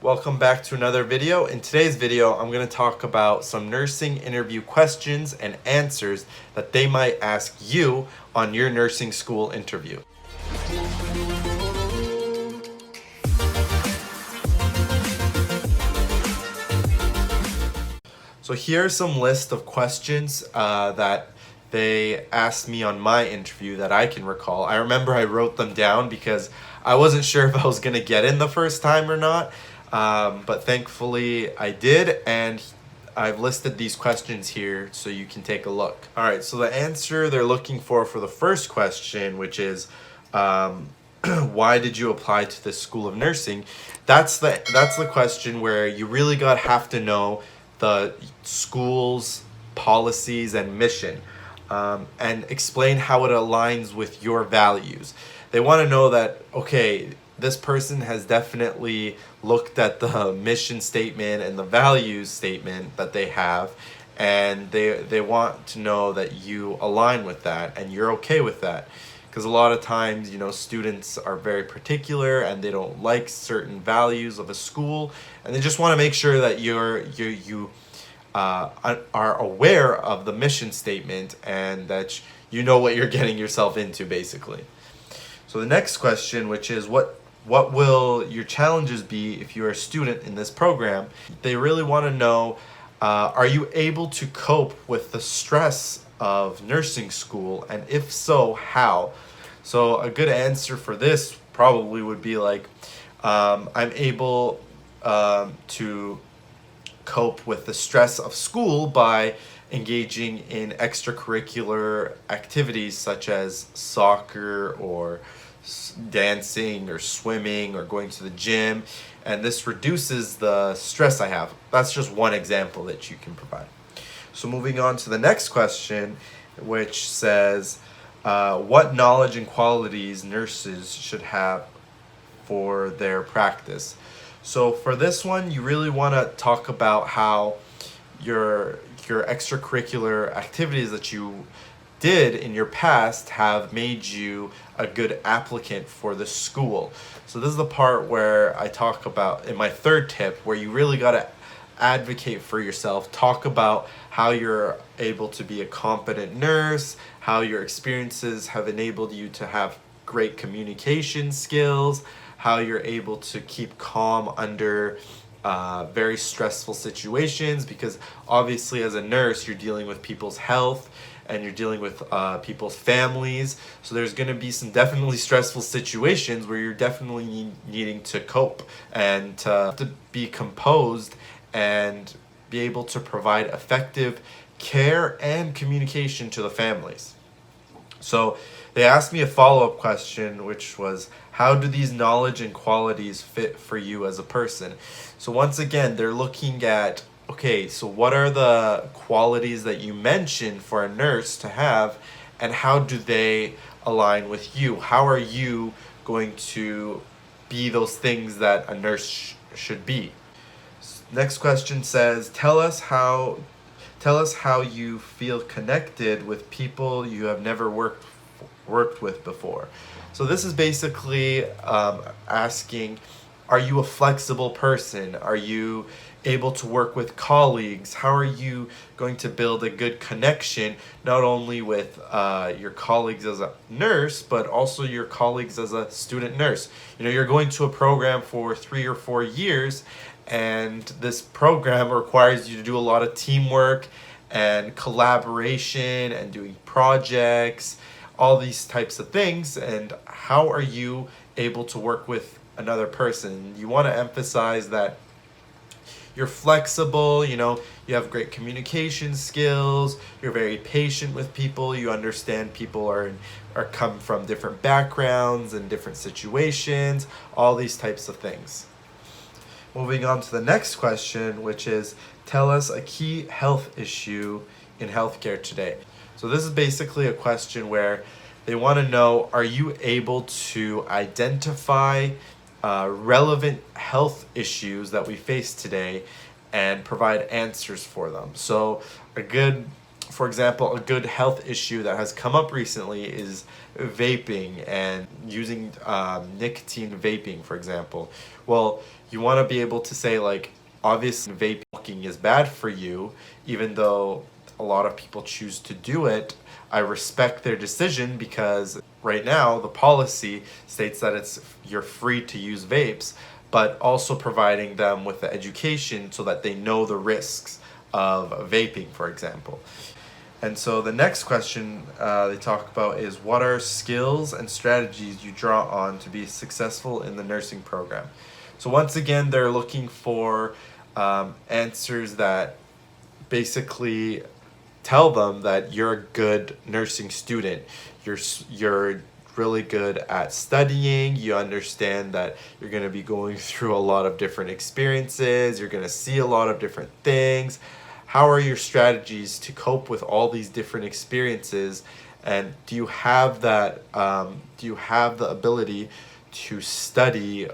Welcome back to another video. In today's video, I'm going to talk about some nursing interview questions and answers that they might ask you on your nursing school interview. So here's some list of questions that they asked me on my interview that I can recall. I remember I wrote them down because I wasn't sure if I was going to get in the first time or not. But thankfully I did, and I've listed these questions here so you can take a look. All right, so the answer they're looking for the first question, which is why did you apply to this school of nursing? That's the question where you really have to know the school's policies and mission, and explain how it aligns with your values. They want to know that, okay, this person has definitely looked at the mission statement and the values statement that they have, and they want to know that you align with that and you're okay with that. Because a lot of times, students are very particular and they don't like certain values of a school, and they just want to make sure that you are aware of the mission statement and that you know what you're getting yourself into, basically. So the next question, which is what will your challenges be if you're a student in this program? They really want to know, are you able to cope with the stress of nursing school, and if so, how? So a good answer for this probably would be like, I'm able to cope with the stress of school by engaging in extracurricular activities such as soccer or dancing or swimming or going to the gym, and this reduces the stress I have. That's just one example that you can provide. So moving on to the next question, which says, what knowledge and qualities nurses should have for their practice? So for this one, you really want to talk about how your extracurricular activities that you did in your past have made you a good applicant for the school. So this is the part where I talk about in my third tip, where you really got to advocate for yourself. Talk about how you're able to be a competent nurse, how your experiences have enabled you to have great communication skills, how you're able to keep calm under very stressful situations, because obviously as a nurse you're dealing with people's health and you're dealing with people's families, so there's going to be some definitely stressful situations where you're definitely needing to cope and to be composed and be able to provide effective care and communication to the families. So they asked me a follow-up question, which was, how do these knowledge and qualities fit for you as a person? So once again, they're looking at, okay, so what are the qualities that you mentioned for a nurse to have, and how do they align with you? How are you going to be those things that a nurse should be? Next question says, tell us how you feel connected with people you have never worked with before. So this is basically asking, are you a flexible person? Are you able to work with colleagues? How are you going to build a good connection, not only with your colleagues as a nurse, but also your colleagues as a student nurse? You're going to a program for 3 or 4 years, and this program requires you to do a lot of teamwork and collaboration and doing projects, all these types of things. And how are you able to work with another person? You want to emphasize that you're flexible, you have great communication skills, you're very patient with people, you understand people are come from different backgrounds and different situations, all these types of things. Moving on to the next question, which is, tell us a key health issue in healthcare today. So this is basically a question where they want to know, are you able to identify relevant health issues that we face today and provide answers for them? So a good For example, a good health issue that has come up recently is vaping and using nicotine vaping, for example. Well, you want to be able to say, like, obviously vaping is bad for you, even though a lot of people choose to do it. I respect their decision because right now the policy states that you're free to use vapes, but also providing them with the education so that they know the risks of vaping, for example. And so the next question they talk about is, what are skills and strategies you draw on to be successful in the nursing program? So once again, they're looking for answers that basically tell them that you're a good nursing student. You're really good at studying. You understand that you're going to be going through a lot of different experiences. You're going to see a lot of different things. How are your strategies to cope with all these different experiences? And do you have that? Do you have the ability to study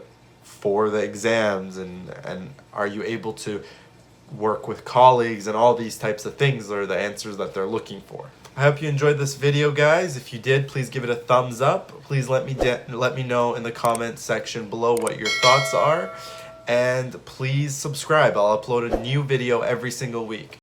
for the exams? And are you able to work with colleagues, and all these types of things are the answers that they're looking for. I hope you enjoyed this video, guys. If you did, please give it a thumbs up. Please let me know in the comments section below what your thoughts are, and please subscribe. I'll upload a new video every single week.